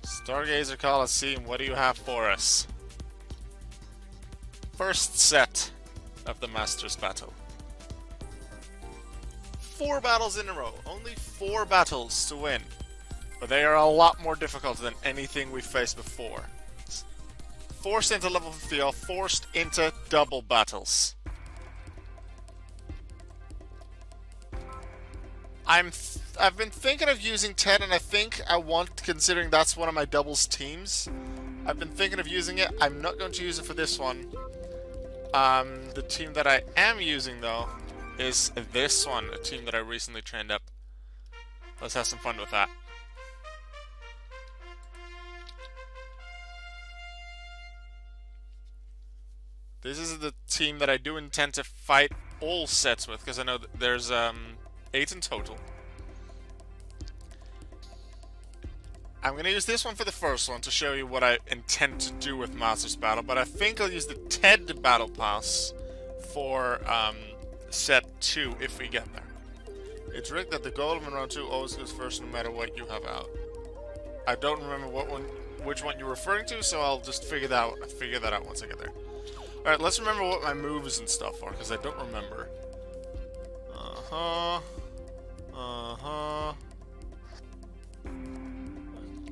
Stargazer Colosseum, what do you have for us? First set of the Masters Battle. 4 battles in a row. Only 4 battles to win. But they are a lot more difficult than anything we've faced before. Forced into level 50, forced into double battles. I've been thinking of using Ted, and I think I want, considering that's one of my doubles teams. I've been thinking of using it. I'm not going to use it for this one. The team that I am using, though, is this one, a team that I recently trained up. Let's have some fun with that. This is the team that I do intend to fight all sets with, because I know that there's 8 in total. I'm going to use this one for the first one to show you what I intend to do with Masters Battle, but I think I'll use the TED Battle Pass for set 2 if we get there. It's rigged that the golem in round 2 always goes first no matter what you have out. I don't remember which one you're referring to, so I'll just figure that out once I get there. Alright, let's remember what my moves and stuff are, because I don't remember.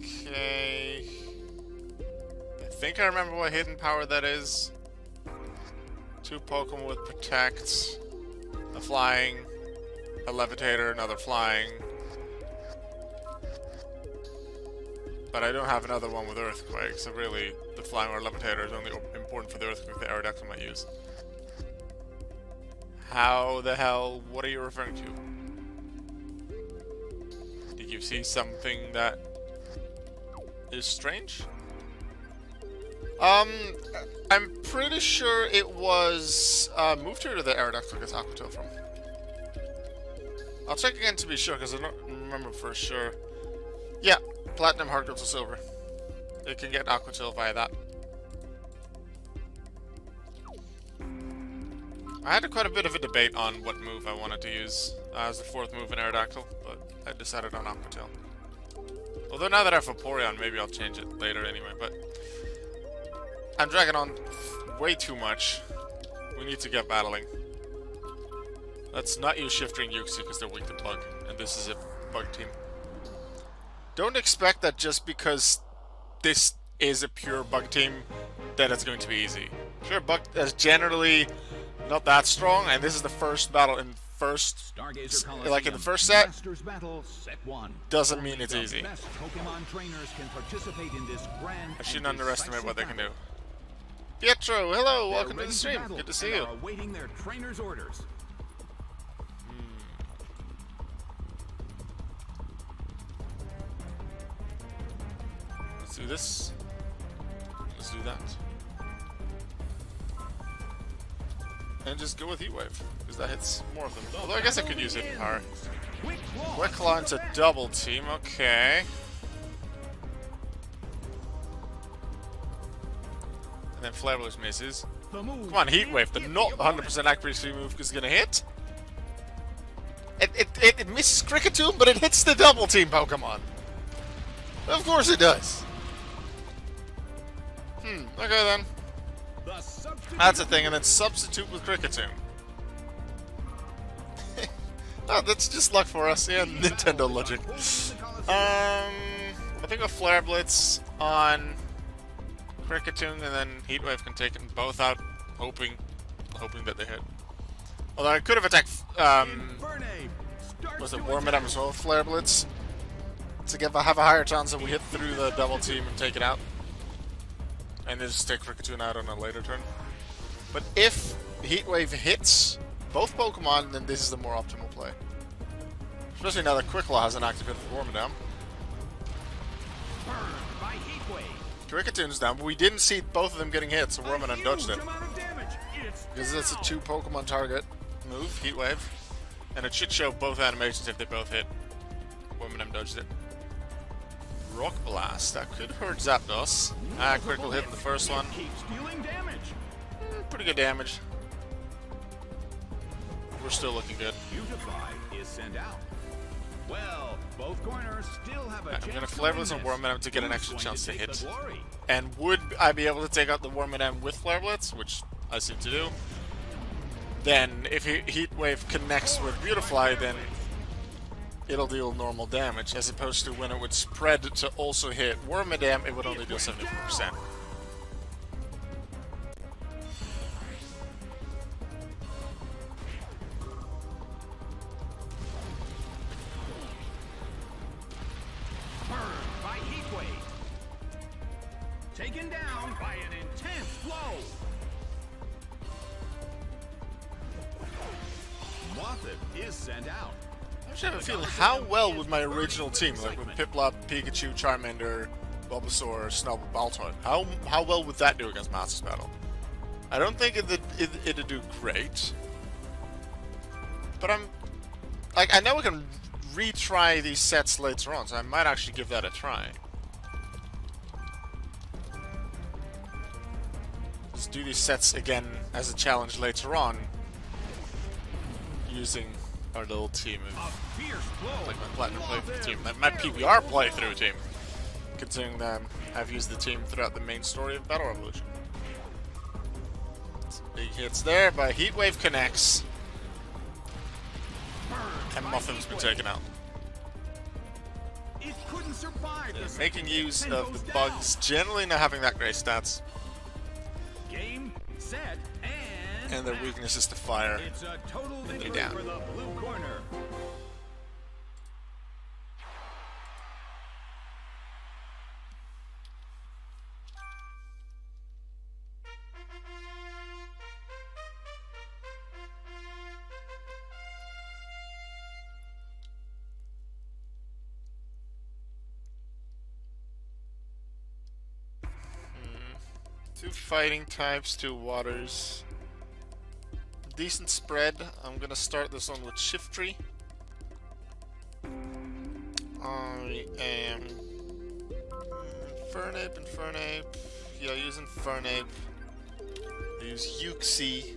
Okay. I think I remember what hidden power that is. 2 Pokemon with Protect, a Flying, a Levitator, another Flying. But I don't have another one with Earthquake, so really the Flying or Levitator is only important for the Earthquake the Aerodactyl might use. How the hell, what are you referring to? Did you see something that is strange? I'm pretty sure it was moved here to the Aerodactyl gets Aqua Tail from. I'll check again to be sure, because I don't remember for sure. Yeah, Platinum, Heart Gold to Silver. It can get Aqua Tail via that. I had quite a bit of a debate on what move I wanted to use as the 4th move in Aerodactyl, but I decided on Aqua Tail. Although now that I have Vaporeon, maybe I'll change it later anyway, but I'm dragging on way too much. We need to get battling. Let's not use Shifter and Yuxi because they're weak to Bug, and this is a Bug team. Don't expect that just because this is a pure Bug team that it's going to be easy. Sure, Bug is generally not that strong, and this is the first battle in like in the first set, doesn't mean it's easy. I shouldn't underestimate what they can do. Pietro, hello, welcome to the stream. Good to see you. Let's do this. Let's do that. And just go with Heat Wave, because that hits more of them. Although I guess I could use Hidden Power. Quick Claw into double team, okay. And then Flare Blast misses. Come on, Heat Wave, the not 100% accuracy move is gonna hit. It misses Kricketune, but it hits the double team Pokemon. Of course it does. Okay then. That's a thing, and then substitute with Kricketune. Oh, that's just luck for us. Yeah, Nintendo logic. I think a Flare Blitz on Kricketune, and then Heatwave can take them both out, hoping that they hit. Although I could have attacked, was it Wormadam as well, Flare Blitz, to have a higher chance that we hit through the double team and take it out. And then just take Kricketune out on a later turn. But if Heatwave hits both Pokemon, then this is the more optimal play. Especially now that Quick Claw has an active hit for Wormadam. Kricketune's down, but we didn't see both of them getting hit, so Wormadam dodged it. Because it's a 2 Pokemon target move, Heatwave. And it should show both animations if they both hit. Wormadam dodged it. Rock Blast, that could hurt Zapdos. Critical hit in the first one. Pretty good damage. We're still looking good. Well, both corners still have a chance. I'm gonna to Flare win Blitz on this. Wormadam to get an Who's extra going chance to take the hit. glory? And would I be able to take out the Wormadam with Flare Blitz, which I seem to do, then if Heat Wave connects with Beautifly, then it'll deal normal damage, as opposed to when it would spread to also hit Wormadam, it would only deal 74%. By Heatwave. Taken down by an intense blow. Mothit is sent out. I actually have a feeling, how well would my original team, like with Piplup, Pikachu, Charmander, Bulbasaur, Snubbull, Baltoy, how well would that do against Masters Battle? I don't think it'd do great, but I know we can retry these sets later on, so I might actually give that a try. Just do these sets again as a challenge later on, using our little team of, like my Platinum playthrough team, my PBR playthrough team, considering that I've used the team throughout the main story of Battle Revolution. Some big hits there, but Heatwave connects. And Muffin's been taken out. It couldn't survive. Making use of the bugs, generally not having that great stats. Game, set, And their weakness is to fire. it's a total victory down. for the blue corner. Two fighting types, two waters. Decent spread. I'm gonna start this one with Shiftry. I am Infernape. Yeah, I use Infernape. I use Uxie.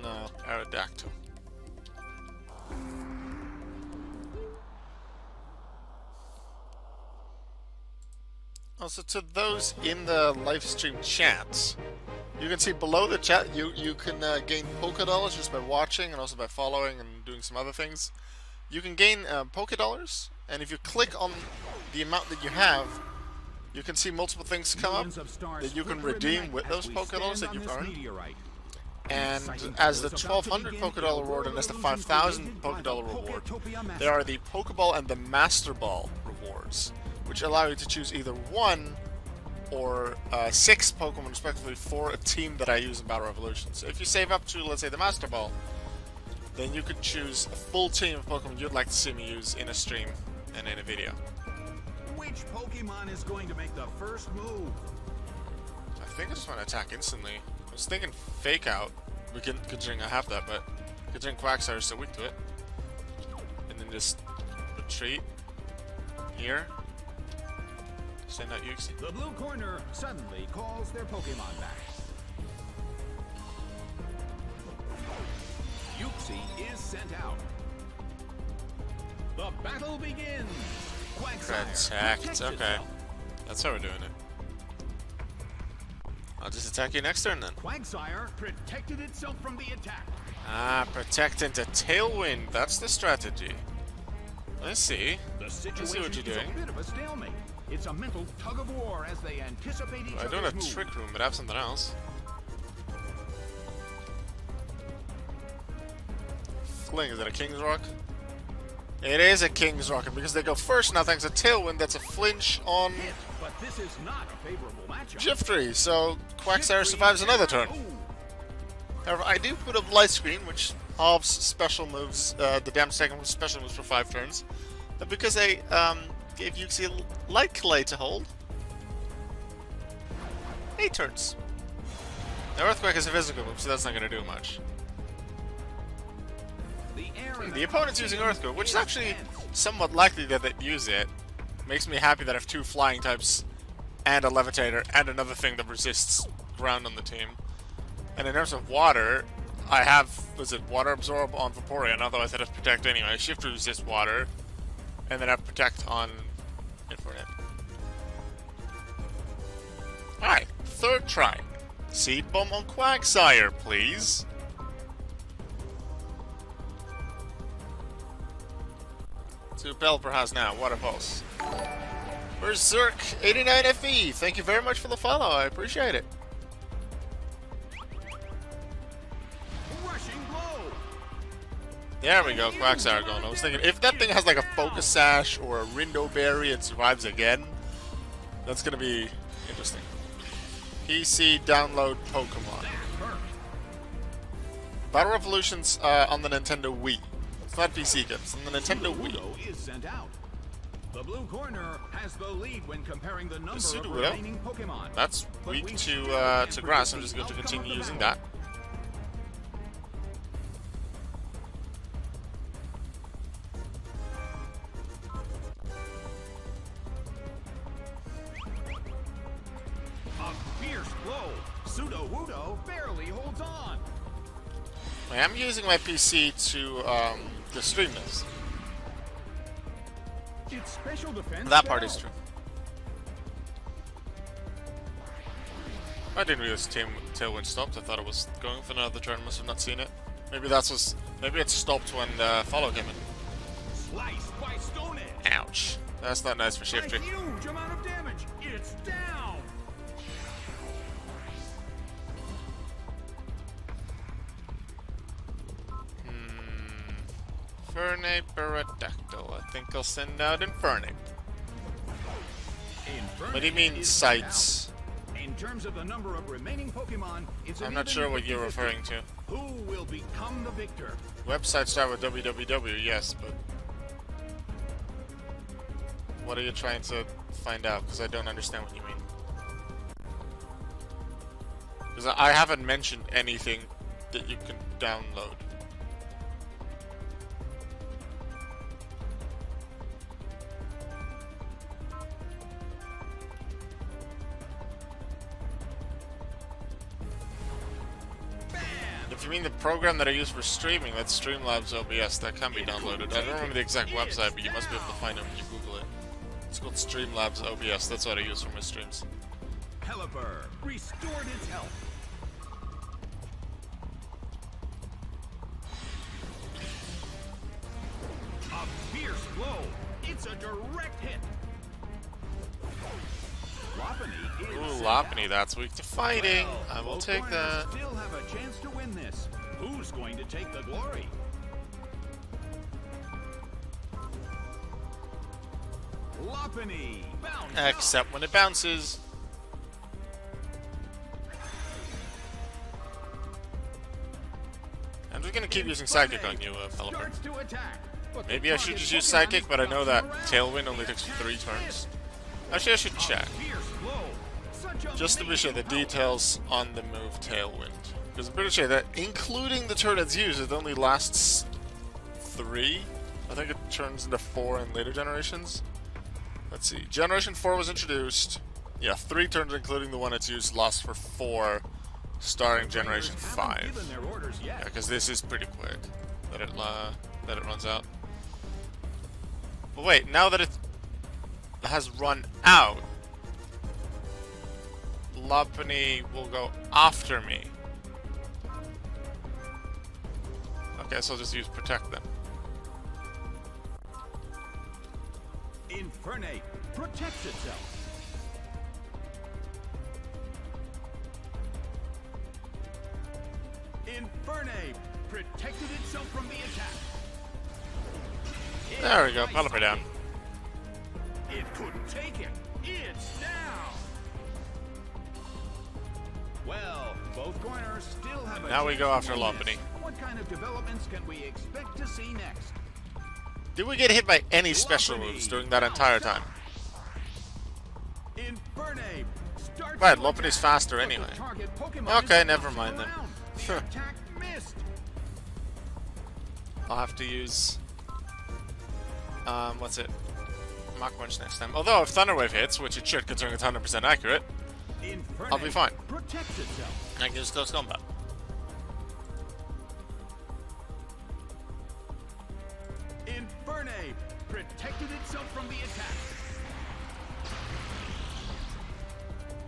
No, Aerodactyl. Also, to those in the live stream chats, you can see below the chat, you can gain Pokédollars just by watching and also by following and doing some other things. You can gain Pokédollars, and if you click on the amount that you have, you can see multiple things come up that you can redeem with those Pokédollars that you've earned. And as the 1200 Pokédoll reward and as the 5000 Pokédoll reward, there are the Pokéball and the Master Ball rewards, which allow you to choose either 1 or 6 Pokemon respectively for a team that I use in Battle Revolution. So if you save up to, let's say, the Master Ball, then you could choose a full team of Pokemon you'd like to see me use in a stream and in a video. Which Pokemon is going to make the first move? I think I just want to attack instantly. I was thinking Fake Out, considering I have that, but considering Quagsire is so weak to it. And then just retreat here. Send out Uxie. The blue corner suddenly calls their Pokemon back. Uxie is sent out. The battle begins. Protect. Okay. That's how we're doing it. I'll just attack you next turn then. Quagsire protected itself from the attack. Ah, protect into Tailwind. That's the strategy. I see. The situation I see what you're is doing. a bit of a stalemate. It's a mental tug of war as they anticipate each I other's don't have move. Trick Room, but I have something else. Fling, is that a King's Rock? It is a King's Rock, and because they go first now thanks to Tailwind, that's a flinch on But this is not a favorable matchup. Shiftry, so Quagsire survives another turn. However, I do put up Light Screen, which halves special moves, the damage taken from special moves for 5 turns. But because I gave Uxie a Light Clay to hold, 8 turns. Now Earthquake is a physical move, so that's not going to do much. The opponent's using Earthquake, which is actually somewhat likely that they'd use it, Makes me happy that I have 2 flying types and a levitator and another thing that resists ground on the team. And in terms of water, I have, was it water absorb on Vaporeon, otherwise I'd have protect anyway. Shift resist water, and then I have protect on Infernape. Alright, 3rd try. Seed Bomb on Quagsire, please. So Pelipper has now Water Pulse. Berserk 89 FE, thank you very much for the follow, I appreciate it. Rushing blow. There we go, Quagsire going. I was thinking, if that thing has like a Focus Sash or a Rindo Berry and survives again, that's gonna be interesting. PC download Pokemon. Battle Revolution's on the Nintendo Wii. It's not PC games, it's on the Nintendo Wii. Is sent out. The blue corner has the lead when comparing the number of Sudowoodo. remaining Pokemon. That's But weak we to still can't grass. I'm predict just the going to outcome continue of the using battle. that. A fierce blow. Sudowoodo barely holds on. I am using my PC to stream this. Its special defense That part is fell. true. I didn't realize Tailwind stopped. I thought it was going for another turn. Must have not seen it. Maybe maybe it stopped when the follow came in. Sliced by Stone Edge. Ouch. That's not nice for A Shiftry. huge amount of damage. It's down. Infernape Aerodactyl. I think I'll send out Infernape. What do you mean, is sites? out. In terms of the number of remaining Pokemon, it's I'm an not even sure what you're 50-50. referring to. Who will become the victor? Website start with www, yes, but what are you trying to find out? Because I don't understand what you mean. Because I haven't mentioned anything that you can download. If you mean the program that I use for streaming, that's Streamlabs OBS, that can be downloaded. I don't remember the exact website, but you must be able to find it when you Google it. It's called Streamlabs OBS, that's what I use for my streams. Pelipper restored its health. A fierce blow. It's a direct hit. Lopunny is Ooh, sent Lopunny, out. that's weak to fighting. Well, I will both take corners that. Still have a chance to win this. Who's going to take the glory? Lopunny bounce Except when it bounces. I'm just gonna keep using Psychic on you, Pelipper. starts to attack, but the Maybe I should target just use Pokemon Psychic, but I know that bounces Tailwind around. only takes 3 turns. Actually, I should check. Fierce blow. Such Just to be sure, the amazing power. details on the move Tailwind. Because I'm pretty sure that, including the turn it's used, it only lasts 3. I think it turns into 4 in later generations. Let's see. Generation 4 was introduced. Yeah, 3 turns including the one it's used lasts for 4, starting Generation Trainers haven't 5. given their orders yet. Yeah, because this is pretty quick that it runs out. But wait, now that it has run out, Lopunny will go after me. Okay, so I'll just use Protect then. Infernape protects itself. Infernape protected itself from the attack. There we go, It's Pelipper down. It couldn't take it. It's down. Well, both corners still have a Now we chance go to after win Lopunny. this. What kind of developments can we expect to see next? Did we get hit by any special Lopunny moves during that entire time? Infernape starts Right, to Lopunny's attack, faster but the anyway. target Pokemon Okay, is never bouncing mind then. around. The attack missed. I'll have to use... what's it? Mach Punch next time. Although if Thunder Wave hits, which it should considering it's 100% accurate, Infernape I'll be fine. protects itself. I can just close combat. Infernape protected itself from the attack.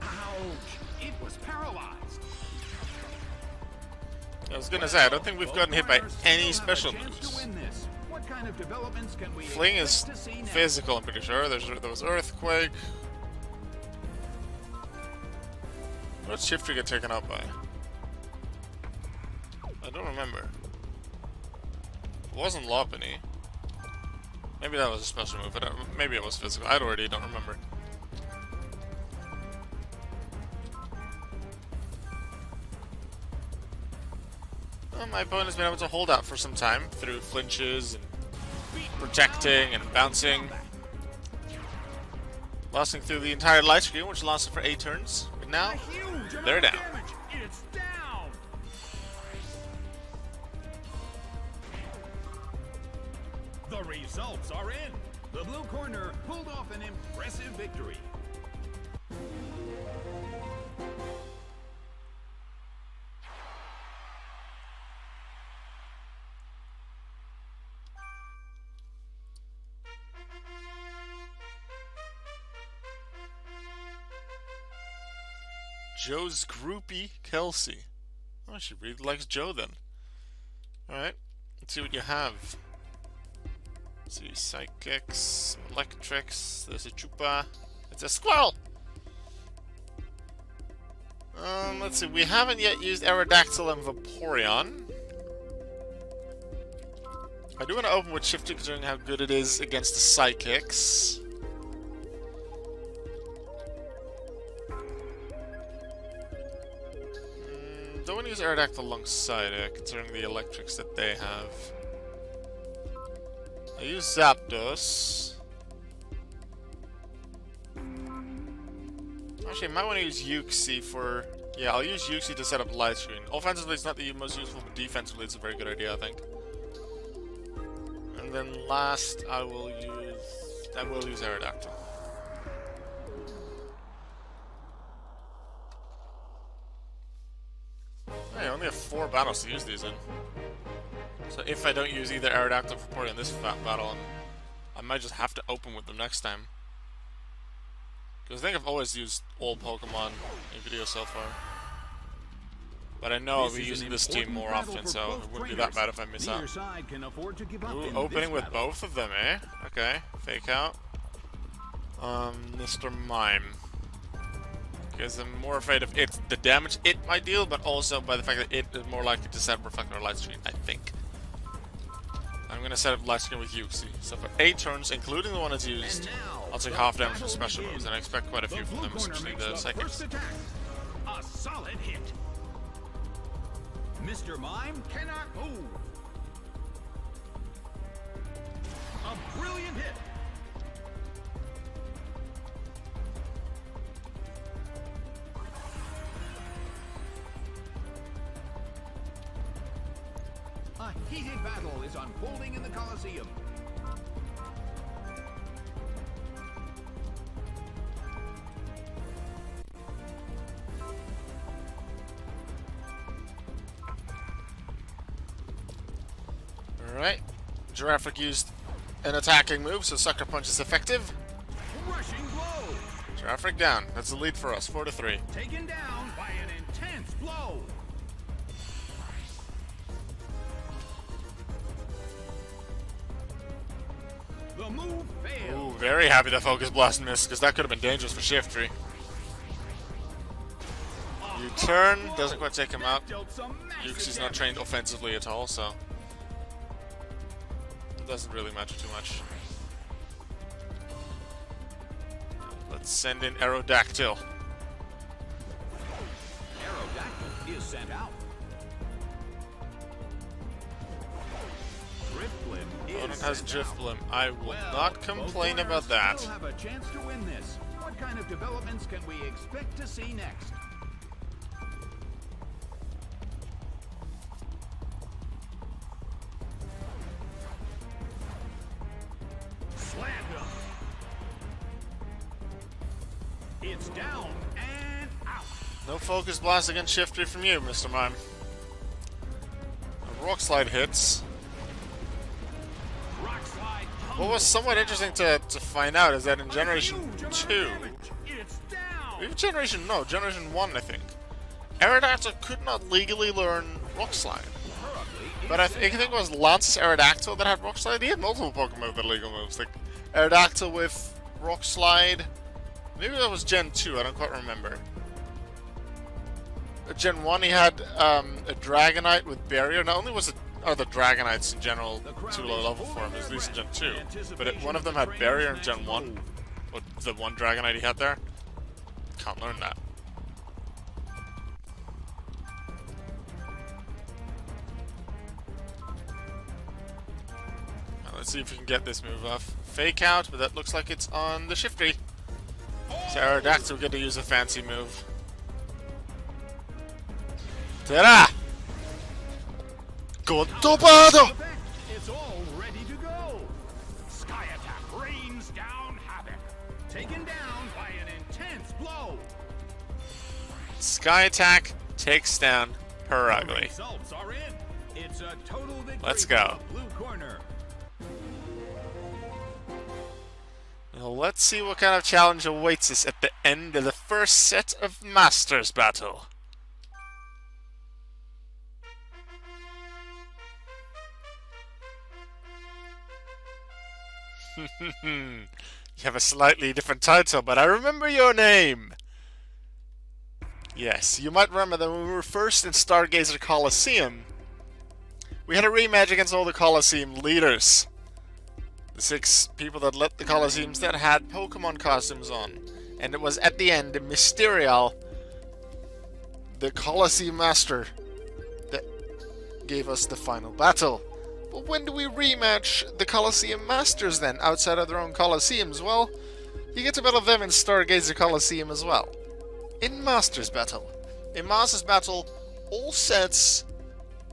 Ouch! It was paralyzed. I was gonna say, I don't think we've gotten hit by any special moves. What kind of developments can we Fling is expect to see next? physical, I'm pretty sure. There was Earthquake. What did Shifter get taken out by? I don't remember. It wasn't Lopunny. Maybe that was a special move, but maybe it was physical. I already don't remember. Well, my opponent has been able to hold out for some time through flinches and projecting and bouncing. Lasting through the entire light screen, which lasted for 8 turns. But now, they're down. It's down. The results are in. The blue corner pulled off an impressive victory. Joe's groupie, Kelsey. Oh, she really likes Joe then. Alright, let's see what you have. Let's see, Psychics, Electrics, there's a Chupa, it's a Squirrel! Let's see, we haven't yet used Aerodactyl and Vaporeon. I do want to open with Shifty considering how good it is against the Psychics. Don't want to use Aerodactyl alongside it, considering the electrics that they have. I use Zapdos. Actually, I might want to use Uxie for... Yeah, I'll use Uxie to set up light screen. Offensively, it's not the most useful, but defensively, it's a very good idea, I think. And then last, I will use Aerodactyl. I only have 4 battles to use these in. So if I don't use either Aerodactyl or Vaporeon in this battle, I might just have to open with them next time. Because I think I've always used all Pokemon in videos so far. But I know I'll be using this team more often, so it wouldn't be that bad if I miss out. Ooh, opening with both of them, eh? Okay, Fake Out. Mr. Mime. Because I'm more afraid of it, the damage it might deal, but also by the fact that it is more likely to set up Reflector or Light Screen, I think. I'm going to set up Light Screen with Uxie. So for 8 turns, including the one that's used, I'll take half damage from special moves, and I expect quite a few from them, especially the Psychics. A solid hit. Mr. Mime cannot move. A brilliant hit. A heated battle is unfolding in the Colosseum. Alright. Giraffe used an attacking move, so Sucker Punch is effective. Rushing blow. Giraffe down. That's the lead for us, 4-3. Taken down by an intense blow. The move failed. Ooh, very happy that Focus Blast missed, because that could have been dangerous for Shiftry. U-turn, doesn't quite take him out. Uxie's not trained offensively at all, so it doesn't really matter too much. Let's send in Aerodactyl. Aerodactyl is sent out. Opponent has Drifblim. I will not complain about that. Have a chance to win this. What kind of developments can we expect to see next? Slammed him. It's down and out. No focus blast against Shiftry from you, Mr. Mime. Rock Slide hits. Rock slide. What was somewhat interesting to find out is that in Generation 2, It's down. even Generation 1, I think, Aerodactyl could not legally learn Rock Slide. But I think it was Lance's Aerodactyl that had Rock Slide. He had multiple Pokemon with illegal moves, like Aerodactyl with Rock Slide. Maybe that was Gen 2, I don't quite remember. Gen 1 he had a Dragonite with Barrier. Not only was it the Dragonites in general too low level for him, at least in Gen 2, but one of them had Barrier in Gen 1. Or the one Dragonite he had there. Can't learn that. Now, let's see if we can get this move off. Fake out, but that looks like it's on the Shiftry. So Aerodactyl will get to use a fancy move. Ta-da! Gontobado! It's all ready to go. Sky attack rains down havoc. Taken down by an intense blow. Sky Attack takes down The Perugly. results are in. It's a total victory. Let's go. for the blue corner. Now let's see what kind of challenge awaits us at the end of the first set of Masters Battle. You have a slightly different title, but I remember your name! Yes, you might remember that when we were first in Stargazer Colosseum, we had a rematch against all the Colosseum leaders. The 6 people that lit the Colosseums that had Pokemon costumes on. And it was at the end, Mysterial, the Colosseum Master, that gave us the final battle. But when do we rematch the Colosseum Masters then, outside of their own Colosseums? Well, you get to battle them in Stargazer Colosseum as well. In Masters Battle. In Masters Battle, all sets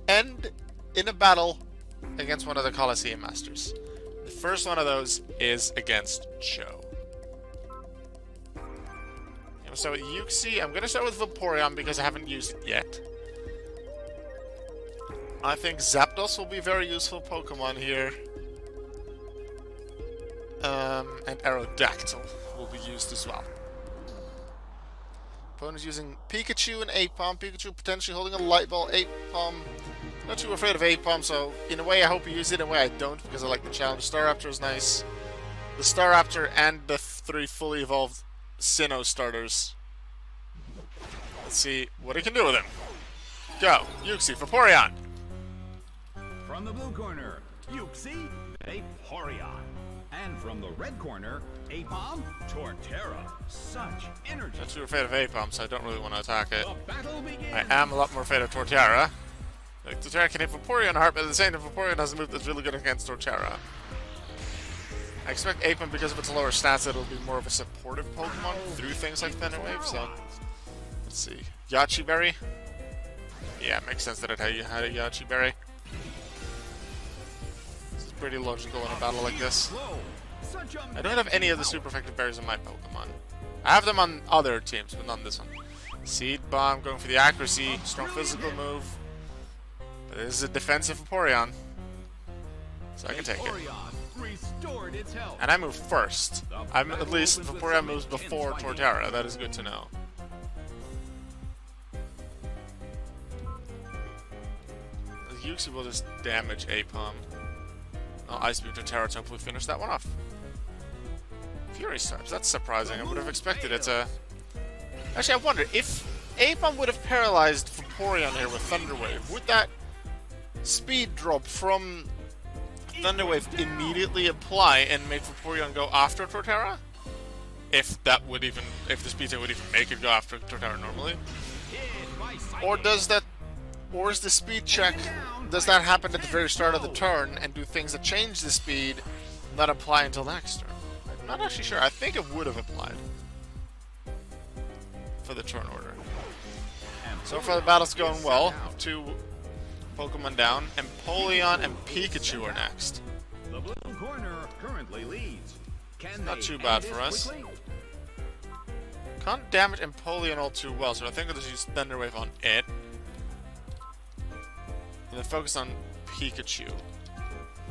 end in a battle against one of the Colosseum Masters. The first one of those is against Joe. I'm going to start with Uxie. I'm going to start with Vaporeon because I haven't used it yet. I think Zapdos will be a very useful Pokemon here. And Aerodactyl will be used as well. Opponent is using Pikachu and Apom. Pikachu potentially holding a Light Ball. Apom, not too afraid of Apom, so in a way I hope he uses it, in a way I don't, because I like the challenge. Staraptor is nice. The Staraptor and the 3 fully evolved Sinnoh starters. Let's see what he can do with him. Go, Uxie, Vaporeon. From the blue corner, Uxie, Vaporeon. And from the red corner, Apom, Torterra. Such energy. Not too afraid of Apom, so I don't really want to attack it. The battle begins. I am a lot more afraid of Torterra. Like, Torterra can hit Vaporeon hard, but at the same time, Vaporeon has a move that's really good against Torterra. I expect Apom, because of its lower stats, that it'll be more of a supportive Pokemon through things like Thunder Wave, so... Let's see. Yachi Berry? Yeah, it makes sense that it had a Yachi Berry. This is pretty logical in a battle like this. I don't have any of the super effective berries in my Pokemon. I have them on other teams, but not on this one. Seed Bomb, going for the accuracy, strong physical move. But this is a defensive Vaporeon, so I can take it. And I move first. I'm at least Vaporeon moves before Torterra. That is good to know. Uxie will just damage Apom. Oh, Ice Beam Torterra to hopefully finish that one off. Fury Stripes, that's surprising. I would have expected it to... Actually, I wonder, if Apom would have paralyzed Vaporeon here with Thunder Wave, would that speed drop from Thunder Wave immediately apply and make Vaporeon go after Torterra? If that would even... if the speed check would even make it go after Torterra normally? Or does that... or is the speed check... does that happen at the very start of the turn and do things that change the speed not apply until next turn? I'm not actually sure. I think it would have applied for the turn order. So far the battle's going well. 2 Pokemon down. Empoleon and Pikachu are next. The blue corner currently leads. Can Not they too end bad this for us. quickly? Can't damage Empoleon all too well, so I think I'll just use Thunder Wave on it. And then focus on Pikachu.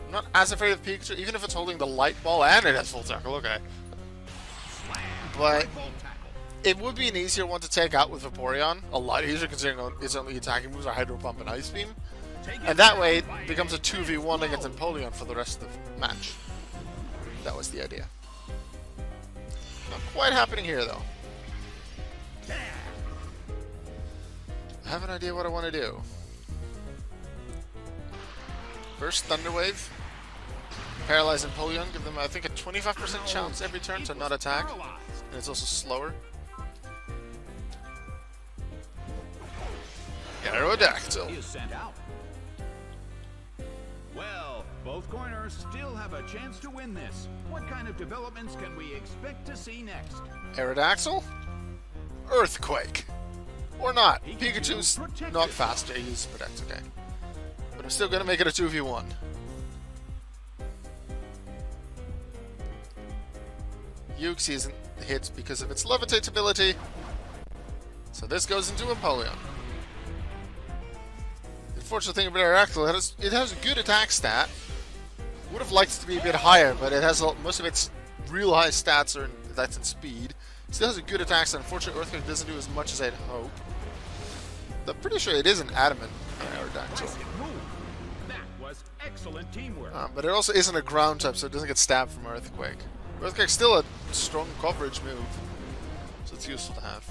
I'm not as afraid of Pikachu, even if it's holding the Light Ball and it has Full Tackle, okay. But it would be an easier one to take out with Vaporeon. A lot easier considering its only attacking moves are Hydro Pump and Ice Beam. And that way it becomes a 2v1 against Empoleon for the rest of the match. That was the idea. Not quite happening here though. I have an idea what I want to do. First, Thunder Wave. Paralyze Empoleon. Give them, I think, a 25% chance every turn to not attack. And it's also slower. Aerodactyl. Is sent out. Well, both corners still have a chance to win this. What kind of developments can we expect to see next? Aerodactyl? Earthquake. Or not. Pikachu's not faster. He uses Protect, okay. But I'm still going to make it a 2v1. Uxie isn't hit because of its Levitate ability. So this goes into Empoleon. The unfortunate thing about Aerodactyl, it has a good attack stat. Would have liked it to be a bit higher, but it has most of its real high stats are that's in speed. Still has a good attack stat. Unfortunately, Earthquake doesn't do as much as I'd hope. I'm pretty sure it is an adamant Aerodactyl. That was excellent teamwork. But it also isn't a ground type, so it doesn't get stabbed from Earthquake. Earthquake's still a strong coverage move, so it's useful to have.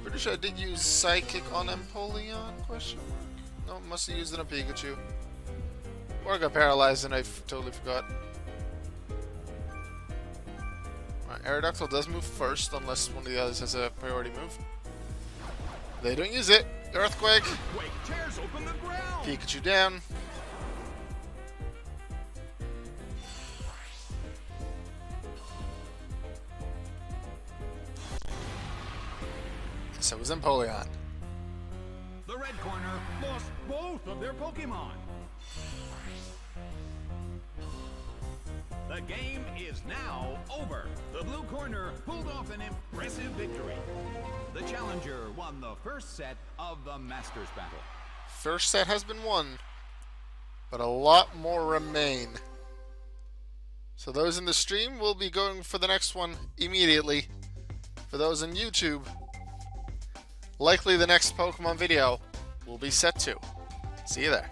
Pretty sure I did use Psychic on Empoleon? Question mark? No, must have used it on Pikachu. Or I got paralyzed and I totally forgot. Alright, Aerodactyl does move first, unless one of the others has a priority move. They don't use it. Earthquake. Tears open the ground. Pikachu down. So it was Empoleon. The red corner lost both of their Pokémon. The game is now over. The blue corner pulled off an impressive victory. The challenger won the first set of the Masters Battle. First set has been won, but a lot more remain. So those in the stream will be going for the next one immediately. For those on YouTube, likely the next Pokemon video will be set to. See you there.